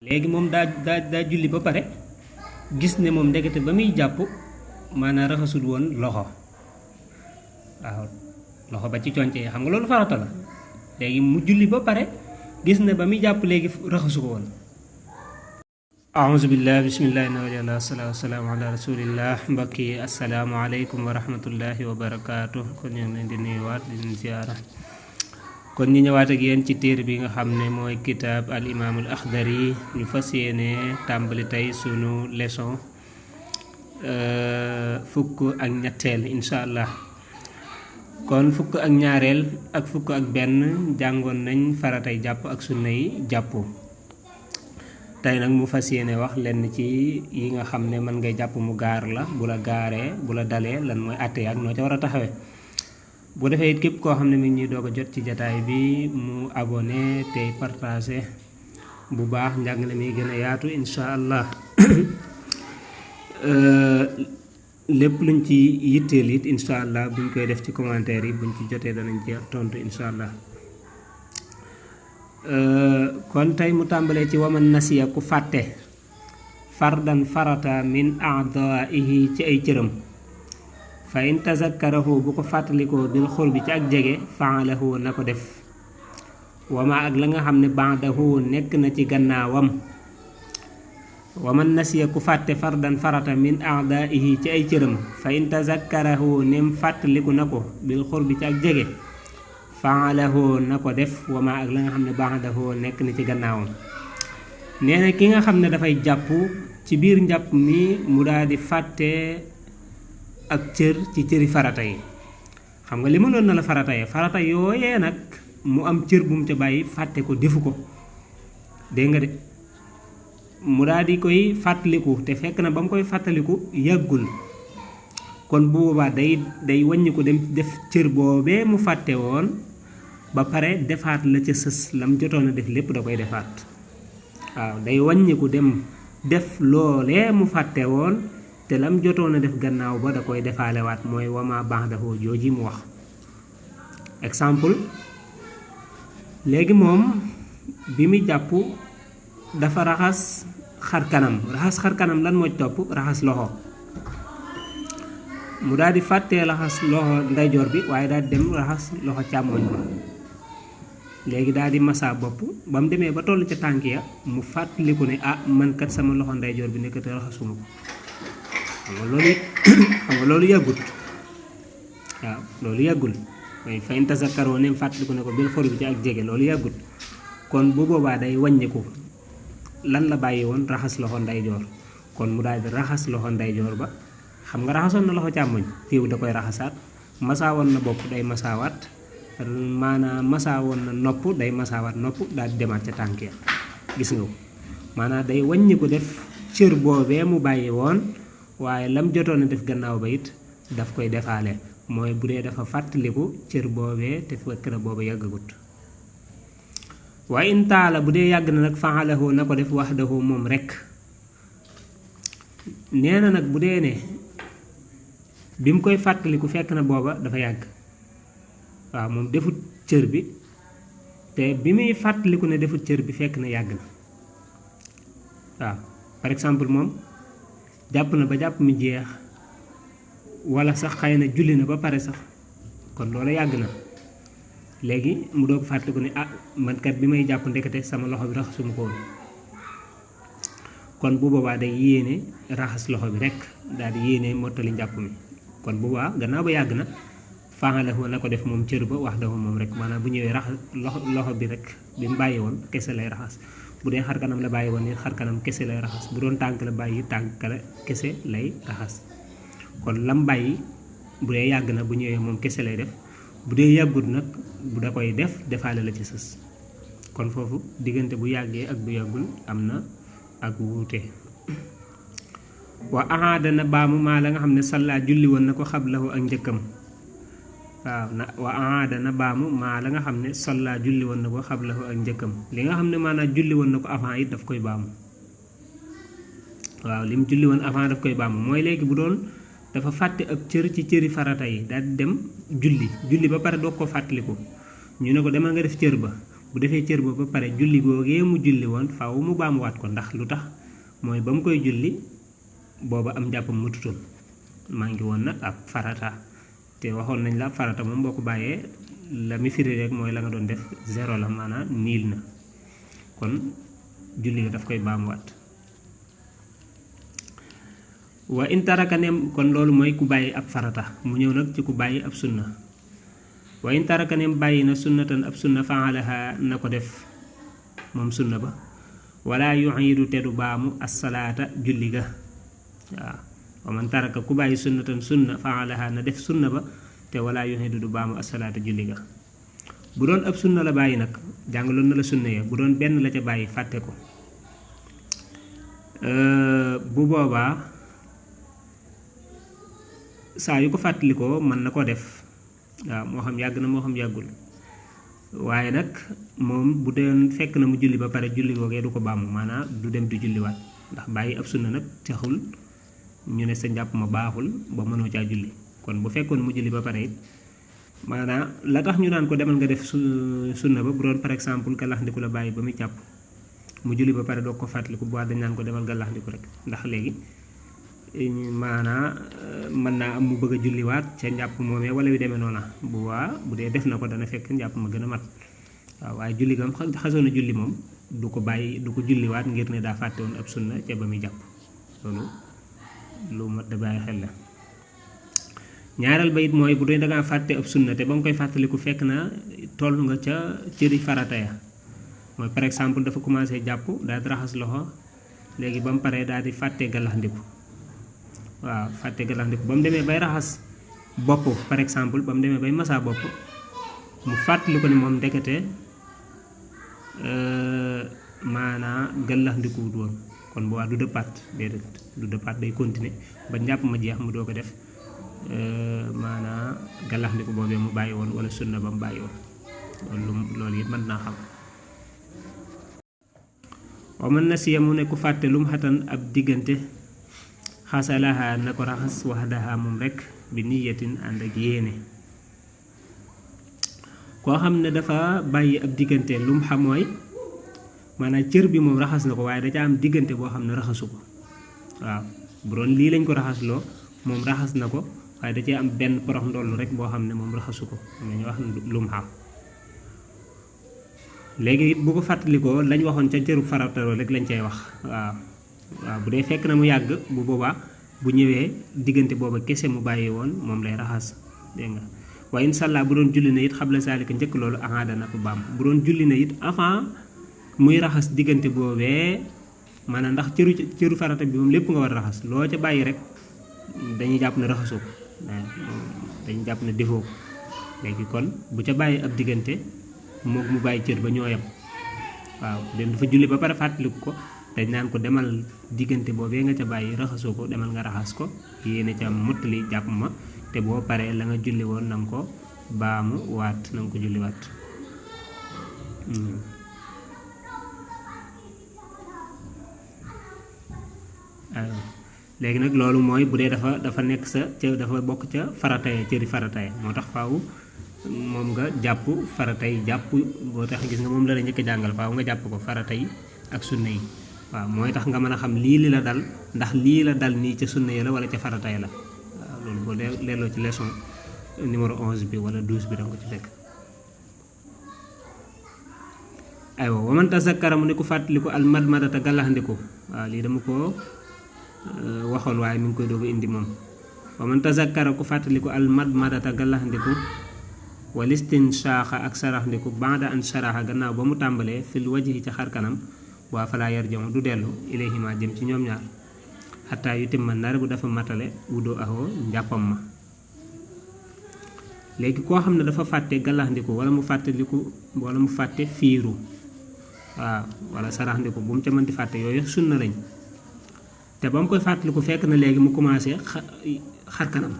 léegi moom daa julli ba pare gis ne moom ndekete ba muy jàpp maanaam raxasul woon loxo waaw loxo ba ci conce yi xam nga loolu farata la léegi mu julli ba pare gis ne ba muy jàpp léegi raxasu ko woon. aouzu billah bismillahi nawalillah wasalaatu wasalaamu ala rasulillah mbokk yi asalaamaaleykum wa rahmatullahi wa barakaatu kon ñu ngi leen di nuyuwaat di leen ziyaara kon ñu ñëwaat ak yéen ci téere bi nga xam ne mooy kitaab al imaamul axdari ñu fas yéene tàmbali tey sunu leçon fukk ak ñetteel incha allah kon fukk ak ñaareel ak fukk ak benn jàngoon nañ faratay jàpp ak sunna yi jàpp tey nag mu fas yéene wax lenn ci yi nga xam ne mën ngay jàpp mu gaar la bu la gaaree bu la dalee lan mooy àtte ak noo ca war a taxawee bu defee it képp koo xam ne mi ngi ñuy doog a jot ci jataay bi mu abonné tey partagé bu baax njàngale mi gën a yaatu incha allah lépp luñ ci yitteel it incha allah buñ koy def ci commentaire yi buñ ci jotee danañ ci tontu incha allah kon tey mu tàmbalee ci waman nasiya ku fàtte fardan farata min aadaihi ci ay cëram fa in tazakkarahu bu ko fàttalikoo bil xurbi ci ak jege faalahu na ko def wama ak la nga xam ne baadahu nekk na ci gannaawam waman nasiya ku fàtte fardan farata min aadaihi ci ay cëram fa in tazakkarahu nem fàttaliku na ko bil xurbi ci ak jege faalahu na ko def wama ak la nga xam ne baadahu nekk na ci gannaawam nee na ki nga xam ne dafay jàpp ci biir njàpp mi mu daal di fàtte ak cër ci cëri farata yi xam nga li ma loon na la farata yi farata yooyee nag mu am cër bu mu ca bàyyi fàtte ko defu ko dégg nga de mu daal di koy fàttaliku te fekk na ba mu koy fàttaliku yàggul kon bu boobaa day wàññi ko dem def cër boobee mu fàtte woon ba pare defaat la ca sës lam jotoon a def lépp da koy defaat waaw day wàññi ko dem def loolee mu fàtte woon te lam jotoon a def gannaaw ba da koy defaalewaat mooy wama ba'dahu jooji mu wax exemple léegi moom bi muy jàpp dafa raxas xar kanam lan moo topp raxas loxo mu daal di fàttee raxas loxo ndeyjoor bi waaye daal di dem raxas loxo càmmoñ ba léegi daal di massa bopp ba mu demee ba toll ca tànk ya mu fàttaliku ne man kat sama loxo ndeyjoor bi nekkate raxasuma ko xam nga loolu yàggut waaw loolu yàggul mooy fa in tazakkaroo nem fàttaliku ne ko bil xor bi ci ak jege loolu yàggut kon bu boobaa day wàññiku lan la bàyyi woon raxas loxo ndeyjoor kon mu daal di raxas loxo ndeyjoor ba xam nga raxasoon na loxo càmmoñ fiiw da koy raxasaat masaawoon na bopp day masaawaat maanaam masaawoon na nopp day masaawaat nopp daal di demaat ca tànk ya gis nga ko maanaam day wàññiku def cër boobee mu bàyyi woon waaye lam jotoon a def gannaaw ba it daf koy defaale mooy bu dee dafa fàttaliku cër boobee te fekk na booba yàggagut waaye in taala bu dee yàgg na nag faalahu na ko def waxdahu moom rekk nee na nag bu dee ne bi mu koy fàttaliku fekk na booba dafa yàgg waaw moom defut cër bi te bi muy fàttaliku ne defut cër bi fekk na yàgg na waaw par exemple moom jàpp na ba jàpp mi jeex wala sax xëy na julli na ba pare sax kon loola yàgg na léegi mu doog fàttaliku ne man kat bi may jàpp ndekete sama loxo bi raxasuma ko woon kon bu boobaa day yéene raxas loxo bi rek daal di yéene mottali njàpp mi kon bu boobaa gannaaw ba yàgg na faaxalahu na ko def moom cër ba wax dafa moom rek maanaam bu ñëwee raxas loxo bi rek bi mu bàyyi woon kese lay raxas bu dee xar kanam la bàyyi woon ni xar kanam kese lay raxas bu doon tànk la bàyyi tànk la kese lay raxas kon lam bàyyi bu dee yàgg na bu ñëwee moom kese lay def bu dee yàggut nag bu da koy def defaale la ci sës kon foofu diggante bu yàggee ak bu yàggul am na ak wuute wa ahaada na baamu maa la nga xam ne salla julli woon na ko xablahu ak njëkkam waaw wa ahaada na baamu maa la nga xam ne salla julli woon na ko xablahu ak njëkkam li nga xam ne maanaam julli woon na ko avant it daf koy baamu waaw li mu julli woon avant daf koy baamu mooy léegi bu doon dafa fàtte ab cër ci cëri farata yi daal di dem julli ba pare doog ko fàttaliku ñu ne ko demal nga def cër ba bu defee cër boobu ba pare julli googee mu julli woon faaw mu baamuwaat ko ndax lu tax mooy ba mu koy julli booba am njàppam matutoon maa ngi woon na ab farata te waxoon nañ la ab farata moom boo ko bàyyee la mi firi rek mooy la nga doon def zéro la maanaam niil na kon julli ga daf koy baamuwaat wa in taraka nem kon loolu mooy ku bàyyi ab farata mu ñëw nag ci ku bàyyi ab sunna wa in taraka nem bàyyi na sunnatan ab sunna faalaha na ko def moom sunna ba wala yu'idu te du baamu as-salaata julli ga waaw wa man taraka ku bàyyi sunnatan sunna faalaha na def sunna ba te wala yu'idu du baamu as-salaata julli ga bu doon ab sunna la bàyyi nag jàngaloon na la sunna ya bu doon benn la ca bàyyi fàtte ko bu boobaa saa yu ko fàttalikoo mën na ko def waaw moo xam yàgg na moo xam yàggul waaye nag moom bu dee fekk na mu julli ba pare julli googee du ko baamu maanaam du dem di julliwaat ndax bàyyi ab sunna nag taxul ñu ne sa njàpp ma baaxul ba mënoo caa julli kon bu fekkoon mu julli ba pare it maanaam la tax ñu naan ko demal nga def sunna ba bu doon par exemple gàllaxndiku la bàyyi ba muy jàpp mu julli ba pare doo ko fàttaliku bu dañ naan ko demal gàllaxndiku rek ndax léegi maanaa mën naa am mu bëgg a julliwaat ca njàpp moomee wala yu demee noona bu bu dee def na ko dana fekk njàpp ma gën a mat waaw waaye julli gam xasoon a julli moom du ko bàyyi du ko julliwaat ngir ne daa fàtte woon ab sunna ca ba muy jàpp loolu lu mat da bàyyi xel la ñaareel ba it mooy bu dee dangaa fàtte ab sunna te ba nga koy fàttaliku fekk na toll nga ca cëri farata ya mooy par exemple dafa commencé jàpp daal di raxas loxo léegi ba mu paree daal di fàtte gàllaxndiku waaw fàtte gàllaxndiku ba mu demee bay raxas bopp par exemple ba mu demee bay masaa bopp mu fàttali ko ne moom ndekete maanaa gàllaxndiku wut woon kon bu waa du dëppaat déedéet du dëppaat day continuer ba njàpp ma jeex mu doo ko def maanaa gàllaxndiku boobee mu bàyyi woon wala sunna ba mu bàyyi woon loolu it mën naa xam wa man nasiya mu ne ku fàtte lu mu xatan ab diggante xasalaha na ko raxas waxdaha moom rek bi niyatin ànd ak yéene koo xam ne dafa bàyyi ab diggante lu mu xam mooy maanaam cër bi moom raxas na ko waaye da ca am diggante boo xam ne raxasu ko waaw bu doon lii lañ ko raxasloo moom raxas na ko waaye da cee am benn porox ndollu rek boo xam ne moom raxasu ko ñu wax lu mu xam léegi it bu ko fàttalikoo lañ waxoon ca cëru farataloo rek lañ cay wax waaw bu dee fekk na mu yàgg bu boobaa bu ñëwee diggante booba kese mu bàyyi woon moom lay raxas dégg nga waaye inshallah bu doon julli na it xabla saalika njëkk loolu ahaada na ko baam bu doon julli na it avant muy raxas diggante boobee maanaam ndax cëru farata bi moom lépp nga war a raxas loo ca bàyyi rek dañuy jàpp ne raxasoo ko dañuy jàpp ne defoo ko léegi kon bu ca bàyyi ab diggante moom mu bàyyi cër ba ñoo yem waaw dem dafa julli ba pare fàttaliku ko dañ naan ko demal diggante boobee nga ca bàyyi raxasoo ko demal nga raxas ko yéene ca mottali jàpp ma te boo paree la nga julli woon na nga ko baamu waat na nga ko julli waat léegi nag loolu mooy bu dee dafa nekk sa ca dafa bokk ca farataye cëri farataye moo tax faaw moom nga jàpp faratay jàpp boo tax gis nga moom la la njëkk a jàngal faaw nga jàpp ko faratay ak sunna yi waaw mooy tax nga mën a xam lii li la dal ndax lii la dal nii ca sunna yi la wala ca faratay la waaw loolu boo leeloo ci leçon numéro 11 bi wala 12 bi danga ko ci fekk aywa waman tasakkara mu ne ku fàttaliku al madmadata gàllaxndiku waaw lii dama ko waxoon waaye mi ngi koy doog a indi moom waman tasakkara ku fàttaliku al madmadata gàllaxndiku wal istinshaaxa ak saraxndiku ba'da an sharaxa gannaaw ba mu tàmbalee fil wajhi ca xar kanam waa falaa yarjamu du dellu ilayhima jëm ci ñoom ñaar xataa yu timma ndare bu dafa matale wudoo ahoo njàppam ma léegi koo xam ne dafa fàtte gàllaxndiku wala mu fàttaliku wala mu fàtte fiiru waaw wala saraxndiku bu mu ca mën di fàtte yooyu sunna lañ te ba mu koy fàttaliku fekk na léegi mu commencé xar kanam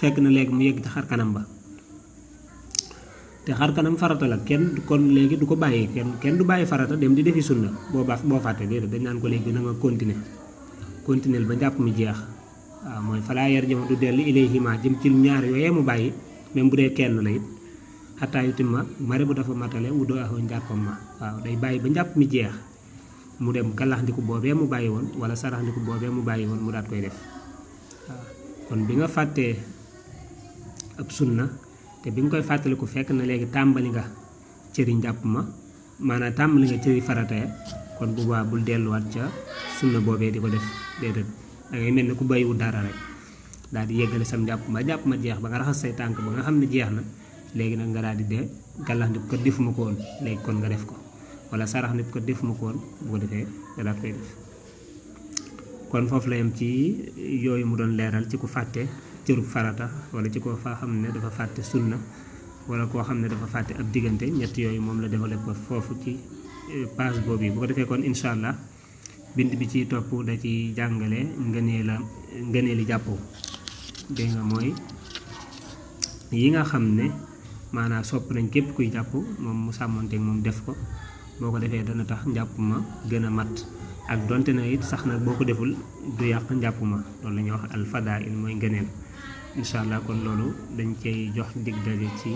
fekk na léegi mu yegg ci xar kanam ba te xar kanam farata la kenn kon léegi du ko bàyyi kenn du bàyyi farata dem di defi sunna boo fàtte déedéet dañ naan ko léegi na nga continuer ba njàpp mi jeex waaw mooy falaa yarjamu du dellu ilayhima jëm ci ñaar yooyee mu bàyyi même bu dee kenn la it xataa yutimma mare bu dafa matale wuddoo ahoo njàppam ma waaw day bàyyi ba njàpp mi jeex mu dem gàllaxndiku boobee mu bàyyi woon wala saraxndiku boobee mu bàyyi woon mu daat koy def waaw kon bi nga fàttee ab sunna te bi nga koy fàttaliku fekk na léegi tàmbali nga cëri njàpp ma maanaam tàmbali nga cëri farata ya kon bu baax bul delluwaat ca sunna boobee di ko def déedéet da ngay mel ne ku bàyyiwul dara rek daal di yeggale sam njàpp ma jeex ba nga raxas say tànk ba nga xam ne jeex na léegi nag nga daal di dee gàllaxndiku ko defuma ko woon léegi kon nga def ko wala sarax nit ko defuma ko woon bu ko defee nga daal koy def kon foofu la yem ci yooyu mu doon leeral ci ku fàtte cërub farata wala ci koo fa xam ne dafa fàtte sunna wala koo xam ne dafa fàtte ab diggante ñett yooyu moom la développé foofu ci page boobu yi bu ko defee kon incha allah bind bi ci topp da ci jàngale ngëneeli jàppoo dégg nga mooy yi nga xam ne maanaam sopp nañ képp kuy jàpp moom mu sàmmonteeg moom def ko boo ko defee dana tax njàpp ma gën a mat ak donte na it sax nag boo ko deful du yàq njàpp ma loolu la ñuy wax alfadail mooy ngëneel incha allah kon loolu dañ cay jox dig daje ci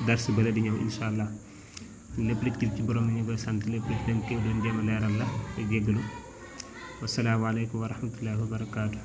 dars bala di ñëw incha allah lépp li ci borom ñu koy sant lépp li dañ koy doon jéem a leeral la te jéggalu wasalaamaaleykum wa rahmatullahi wa barakaatu.